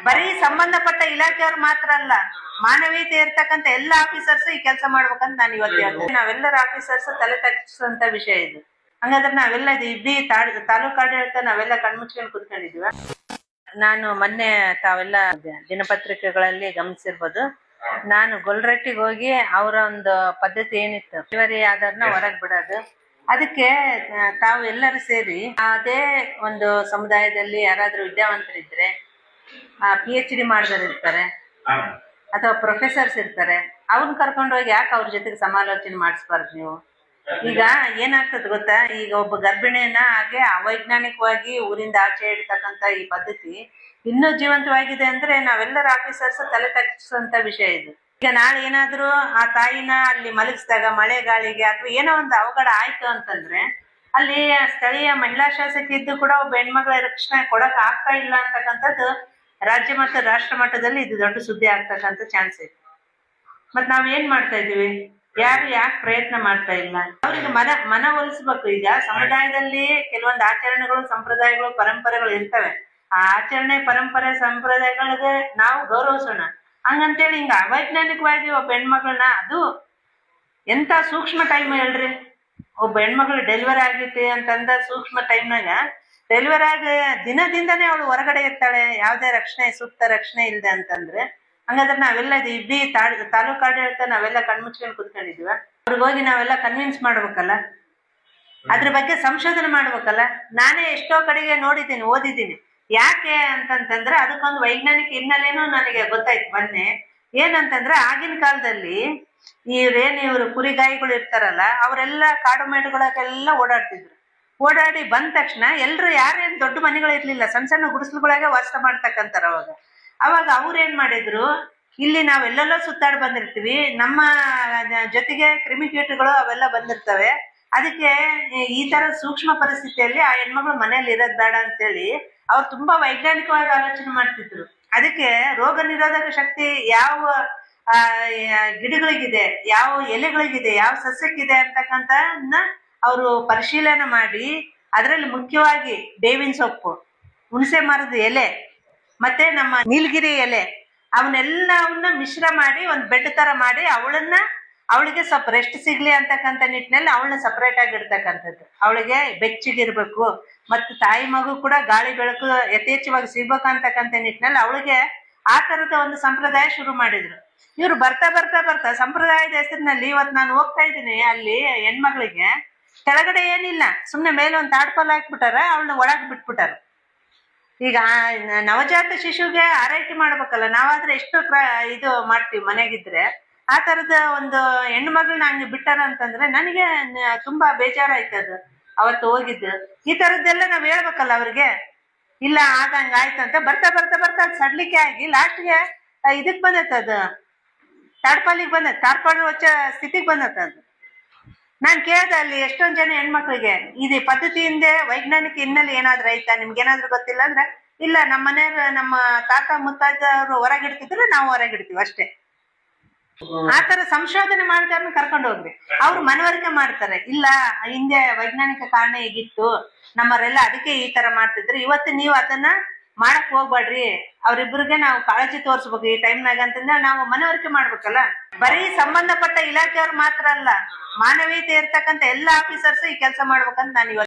ಬರೀ ಸಂಬಂಧಪಟ್ಟ ಇಲಾಖೆಯವ್ರು ಮಾತ್ರ ಅಲ್ಲ, ಮಾನವೀಯತೆ ಇರ್ತಕ್ಕಂಥ ಎಲ್ಲ ಆಫೀಸರ್ಸ್ ಈ ಕೆಲಸ ಮಾಡ್ಬೇಕಂತ ನಾನು ಇವತ್ತು ಹೇಳ್ತೇನೆ. ನಾವೆಲ್ಲರ ಆಫೀಸರ್ಸ್ ತಲೆ ತಗ್ಗಿಸುವಂತ ವಿಷಯ ಇದು. ಹಂಗಾದ್ರೆ ನಾವೆಲ್ಲ ಇಡೀ ತಾಲೂಕು ಆಡಳಿತ ನಾವೆಲ್ಲ ಕಣ್ಮುಚ್ಕೊಂಡು ಕೂತ್ಕೊಂಡಿದ್ವಿ. ನಾನು ಮೊನ್ನೆ ತಾವೆಲ್ಲ ದಿನಪತ್ರಿಕೆಗಳಲ್ಲಿ ಗಮನಿಸಿರ್ಬೋದು, ನಾನು ಗೊಲ್ರಟ್ಟಿಗೆ ಹೋಗಿ ಅವರ ಒಂದು ಪದ್ಧತಿ ಏನಿತ್ತು, ಡೆಲಿವರಿ ಆದವ್ರನ್ನ ಹೊರಗೆ ಬಿಡೋದು. ಅದಕ್ಕೆ ತಾವು ಎಲ್ಲರೂ ಸೇರಿ ಅದೇ ಒಂದು ಸಮುದಾಯದಲ್ಲಿ ಯಾರಾದ್ರೂ ವಿದ್ಯಾವಂತರಿದ್ರೆ, PhD ಮಾಡಿದವರು ಇರ್ತಾರೆ ಅಥವಾ ಪ್ರೊಫೆಸರ್ಸ್ ಇರ್ತಾರೆ, ಅವ್ರನ್ನ ಕರ್ಕೊಂಡು ಹೋಗಿ ಯಾಕೆ ಅವ್ರ ಜೊತೆಗೆ ಸಮಾಲೋಚನೆ ಮಾಡಿಸ್ಬಾರ್ದು ನೀವು? ಈಗ ಏನಾಗ್ತದೆ ಗೊತ್ತಾ, ಈಗ ಒಬ್ಬ ಗರ್ಭಿಣಿಯನ್ನ ಹಾಗೆ ಅವೈಜ್ಞಾನಿಕವಾಗಿ ಊರಿಂದ ಆಚೆ ಇಡ್ತಕ್ಕಂಥ ಈ ಪದ್ಧತಿ ಇನ್ನೂ ಜೀವಂತವಾಗಿದೆ ಅಂದ್ರೆ ನಾವೆಲ್ಲರ ಆಫೀಸರ್ಸ್ ತಲೆ ತಗ್ಗಿಸುವಂತ ವಿಷಯ ಇದು. ಈಗ ನಾಳೆ ಏನಾದ್ರೂ ಆ ತಾಯಿನ ಅಲ್ಲಿ ಮಲಗಿಸಿದಾಗ ಮಳೆ ಗಾಳಿಗೆ ಅಥವಾ ಏನೋ ಒಂದು ಅವಘಡ ಆಯ್ತು ಅಂತಂದ್ರೆ ಅಲ್ಲಿ ಸ್ಥಳೀಯ ಮಹಿಳಾ ಶಾಸಕಿ ಇದ್ದು ಕೂಡ ಒಬ್ಬ ಹೆಣ್ಮಗಳ ರಕ್ಷಣೆ ಕೊಡಕ್ ಆಗ್ತಾ ಇಲ್ಲ ಅಂತಕ್ಕಂಥದ್ದು ರಾಜ್ಯ ಮತ್ತು ರಾಷ್ಟ್ರ ಮಟ್ಟದಲ್ಲಿ ಇದು ದೊಡ್ಡ ಸುದ್ದಿ ಆಗ್ತಕ್ಕಂಥ ಚಾನ್ಸ್ ಐತೆ. ಮತ್ ನಾವ್ ಏನ್ ಮಾಡ್ತಾ ಇದೀವಿ? ಯಾರು ಯಾಕೆ ಪ್ರಯತ್ನ ಮಾಡ್ತಾ ಇಲ್ಲ? ಅವ್ರಿಗೆ ಮನವೊಲಿಸ್ಬೇಕು. ಈಗ ಸಮುದಾಯದಲ್ಲಿ ಕೆಲವೊಂದು ಆಚರಣೆಗಳು, ಸಂಪ್ರದಾಯಗಳು, ಪರಂಪರೆಗಳು ಇರ್ತವೆ. ಆ ಆಚರಣೆ, ಪರಂಪರೆ, ಸಂಪ್ರದಾಯಗಳಿಗೆ ನಾವು ಗೌರವಿಸೋಣ. ಹಂಗಂತೇಳಿ ಹಿಂಗ ಅವೈಜ್ಞಾನಿಕವಾಗಿ ಒಬ್ಬ ಹೆಣ್ಮಗಳನ್ನ, ಅದು ಎಂತ ಸೂಕ್ಷ್ಮ ಟೈಮ್ ಹೇಳ್ರಿ, ಒಬ್ಬ ಹೆಣ್ಮಗಳು ಡೆಲಿವರಿ ಆಗೈತಿ ಅಂತಂದ ಸೂಕ್ಷ್ಮ ಟೈಮ್ನಾಗ ಡೆಲಿವರಿ ಆಗಿ ದಿನದಿಂದನೇ ಅವಳು ಹೊರಗಡೆ ಇರ್ತಾಳೆ, ಯಾವ್ದೇ ರಕ್ಷಣೆ, ಸೂಕ್ತ ರಕ್ಷಣೆ ಇಲ್ಲದೆ ಅಂತಂದ್ರೆ ಹಂಗಾದ್ರೆ ನಾವೆಲ್ಲ ಇಡೀ ತಾಲೂಕು ಆಡಳಿತ ನಾವೆಲ್ಲ ಕಣ್ಮುಚ್ಕೊಂಡು ಕೂತ್ಕೊಂಡಿದ್ವಿ. ಅವ್ರಿಗೆ ಹೋಗಿ ನಾವೆಲ್ಲ ಕನ್ವಿನ್ಸ್ ಮಾಡ್ಬೇಕಲ್ಲ, ಅದ್ರ ಬಗ್ಗೆ ಸಂಶೋಧನೆ ಮಾಡ್ಬೇಕಲ್ಲ. ನಾನೇ ಎಷ್ಟೋ ಕಡೆಗೆ ನೋಡಿದ್ದೀನಿ, ಓದಿದ್ದೀನಿ. ಯಾಕೆ ಅಂತಂತಂದ್ರೆ ಅದಕ್ಕೊಂದು ವೈಜ್ಞಾನಿಕ ಹಿನ್ನೆಲೆನೂ ನನಗೆ ಗೊತ್ತಾಯ್ತು ಮೊನ್ನೆ. ಏನಂತಂದ್ರೆ ಆಗಿನ ಕಾಲದಲ್ಲಿ ಇವ್ರು ಕುರಿಗಾಯಿಗಳು ಇರ್ತಾರಲ್ಲ, ಅವರೆಲ್ಲ ಕಾಡು ಮೇಡುಗಳಿಗೆಲ್ಲ ಓಡಾಡ್ತಿದ್ರು. ಓಡಾಡಿ ಬಂದ ತಕ್ಷಣ ಎಲ್ರು ಯಾರೇನ್ ದೊಡ್ಡ ಮನೆಗಳು ಇರ್ಲಿಲ್ಲ, ಸಣ್ಣ ಸಣ್ಣ ಗುಡಿಸಲುಗಳಾಗೆ ವಾಸ ಮಾಡ್ತಕ್ಕಂತಾರ. ಅವಾಗ ಅವ್ರೇನ್ ಮಾಡಿದ್ರು, ಇಲ್ಲಿ ನಾವೆಲ್ಲೆಲ್ಲೋ ಸುತ್ತಾಡಿ ಬಂದಿರ್ತೀವಿ, ನಮ್ಮ ಜೊತೆಗೆ ಕ್ರಿಮಿಕೀಟಗಳು ಅವೆಲ್ಲ ಬಂದಿರ್ತವೆ. ಅದಕ್ಕೆ ಈ ತರ ಸೂಕ್ಷ್ಮ ಪರಿಸ್ಥಿತಿಯಲ್ಲಿ ಆ ಹೆಣ್ಮಗಳು ಮನೇಲಿ ಇರೋದ್ ಬೇಡ ಅಂತೇಳಿ ಅವ್ರು ತುಂಬಾ ವೈಜ್ಞಾನಿಕವಾಗಿ ಆಲೋಚನೆ ಮಾಡ್ತಿದ್ರು. ಅದಕ್ಕೆ ರೋಗ ನಿರೋಧಕ ಶಕ್ತಿ ಯಾವ ಗಿಡಗಳಿಗಿದೆ, ಯಾವ ಎಲೆಗಳಿಗಿದೆ, ಯಾವ ಸಸ್ಯಕ್ಕಿದೆ ಅಂತಕ್ಕಂಥ ಅವರು ಪರಿಶೀಲನೆ ಮಾಡಿ ಅದರಲ್ಲಿ ಮುಖ್ಯವಾಗಿ ಬೇವಿನ ಸೊಪ್ಪು, ಹುಣಸೆ ಮರದ ಎಲೆ ಮತ್ತೆ ನಮ್ಮ ನೀಲಗಿರಿ ಎಲೆ ಅವನ್ನೆಲ್ಲವನ್ನ ಮಿಶ್ರ ಮಾಡಿ ಒಂದು ಬೆಡ್ ತರ ಮಾಡಿ ಅವಳಿಗೆ ಸ್ವಲ್ಪ ರೆಸ್ಟ್ ಸಿಗ್ಲಿ ಅಂತಕ್ಕಂಥ ನಿಟ್ಟಿನಲ್ಲಿ ಅವಳನ್ನ ಸಪರೇಟ್ ಆಗಿ ಇಡ್ತಕ್ಕಂಥದ್ದು. ಅವಳಿಗೆ ಬೆಚ್ಚಗಿರ್ಬೇಕು ಮತ್ತು ತಾಯಿ ಮಗು ಕೂಡ ಗಾಳಿ ಬೆಳಕು ಯಥೇಚ್ಛವಾಗಿ ಸಿಗ್ಬೇಕು ಅಂತಕ್ಕಂಥ ನಿಟ್ಟಿನಲ್ಲಿ ಅವಳಿಗೆ ಆ ತರದ ಒಂದು ಸಂಪ್ರದಾಯ ಶುರು ಮಾಡಿದ್ರು. ಇವ್ರು ಬರ್ತಾ ಬರ್ತಾ ಬರ್ತಾ ಸಂಪ್ರದಾಯದ ಹೆಸರಿನಲ್ಲಿ ಇವತ್ತು ನಾನು ಹೋಗ್ತಾ ಇದ್ದೀನಿ, ಅಲ್ಲಿ ಹೆಣ್ಮಗಳಿಗೆ ಕೆಳಗಡೆ ಏನಿಲ್ಲ, ಸುಮ್ನೆ ಮೇಲೆ ಒಂದು ತಾಡ್ಪಲ್ ಹಾಕ್ಬಿಟ್ಟಾರ, ಅವಳನ್ನ ಒಳಗ್ ಬಿಟ್ಬಿಟ್ಟಾರ. ಈಗ ನವಜಾತ ಶಿಶುಗೆ ಆರೈಕೆ ಮಾಡ್ಬೇಕಲ್ಲ, ನಾವಾದ್ರೆ ಎಷ್ಟು ಇದು ಮಾಡ್ತೀವಿ ಮನೆಗಿದ್ರೆ. ಆ ತರದ ಒಂದು ಹೆಣ್ಣು ಮಗಳನ್ನ ಹಂಗೆ ಬಿಟ್ಟಾರ ಅಂತಂದ್ರೆ ನನಗೆ ತುಂಬಾ ಬೇಜಾರಾಯ್ತದ ಅವತ್ತು ಹೋಗಿದ್ದು. ಈ ತರದ್ದೆಲ್ಲ ನಾವ್ ಹೇಳ್ಬೇಕಲ್ಲ ಅವ್ರಿಗೆ. ಇಲ್ಲ ಆದಂಗ ಆಯ್ತಂತ ಬರ್ತಾ ಬರ್ತಾ ಬರ್ತಾ ಅದು ಸಡ್ಲಿಕ್ಕೆ ಆಗಿ ಲಾಸ್ಟ್ಗೆ ಇದಕ್ ಬಂದತ್ತದು, ತಾಡ್ಪಾಲಿಗೆ ಬಂದತ್, ತಾಡ್ಪಾಲ್ ವಚ್ಚ ಸ್ಥಿತಿಗೆ ಬಂದತ್ತದು. ನಾನ್ ಕೇಳ್ದೆ ಅಲ್ಲಿ ಎಷ್ಟೊಂದ್ ಜನ ಹೆಣ್ಮಕ್ಳಿಗೆ ಇದು ಪದ್ಧತಿಯಿಂದ ವೈಜ್ಞಾನಿಕ ಹಿನ್ನೆಲೆ ಏನಾದ್ರು ಐತಾ, ನಿಮ್ಗೆ ಏನಾದ್ರು ಗೊತ್ತಿಲ್ಲ ಅಂದ್ರೆ, ಇಲ್ಲ ನಮ್ಮ ಮನೆಯವ್ರು, ನಮ್ಮ ತಾತ ಮುತ್ತಾಜ ಅವ್ರು ಹೊರಗಿಡ್ತಿದ್ರು, ನಾವು ಹೊರಗಿಡ್ತೀವಿ ಅಷ್ಟೇ. ಆತರ ಸಂಶೋಧನೆ ಮಾಡಿದವ್ರನ್ನ ಕರ್ಕೊಂಡು ಹೋಗ್ರಿ, ಅವ್ರು ಮನವರಿಕೆ ಮಾಡ್ತಾರೆ. ಇಲ್ಲ ಹಿಂದೆ ವೈಜ್ಞಾನಿಕ ಕಾರಣ ಹೇಗಿತ್ತು, ನಮ್ಮವರೆಲ್ಲ ಅದಕ್ಕೆ ಈ ತರ ಮಾಡ್ತಿದ್ರು, ಇವತ್ತು ನೀವು ಅದನ್ನ ಮಾಡಕ್ ಹೋಗ್ಬೇಡ್ರಿ, ಅವ್ರಿಬ್ರಿಗೆ ನಾವು ಕಾಳಜಿ ತೋರಿಸ್ಬೇಕು ಈ ಟೈಮ್ನಾಗ ಅಂತಂದ್ರೆ ನಾವು ಮನವರಿಕೆ ಮಾಡ್ಬೇಕಲ್ಲ. ಬರೀ ಸಂಬಂಧಪಟ್ಟ ಇಲಾಖೆಯವ್ರು ಮಾತ್ರ ಅಲ್ಲ, ಮಾನವೀಯತೆ ಇರ್ತಕ್ಕಂಥ ಎಲ್ಲ ಆಫೀಸರ್ಸ್ ಈ ಕೆಲಸ ಮಾಡ್ಬೇಕಂತ ನಾನು ಇವತ್ತು